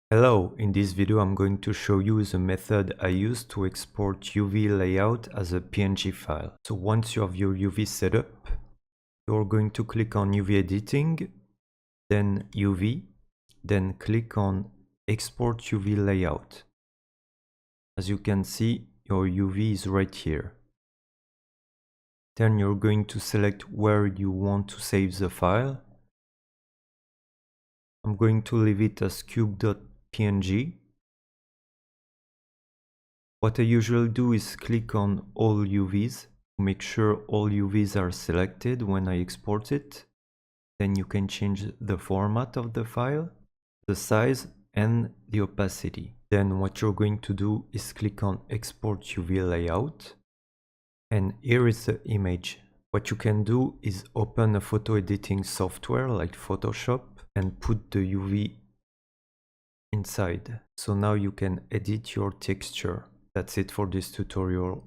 Hello, in this video I'm going to show you the method I use to export UV layout as a PNG file. So once you have your UV set up, you're going to click on UV editing, then UV, then click on export UV layout. As you can see, your UV is right here. Then you're going to select where you want to save the file. I'm going to leave it as cube.png. What I usually do is click on all UVs to make sure all UVs are selected when I export it. Then you can change the format of the file, the size and the opacity. Then what you're going to do is click on export UV layout. And here is the image. What you can do is open a photo editing software like Photoshop and put the UV inside. So now you can edit your texture. That's it for this tutorial.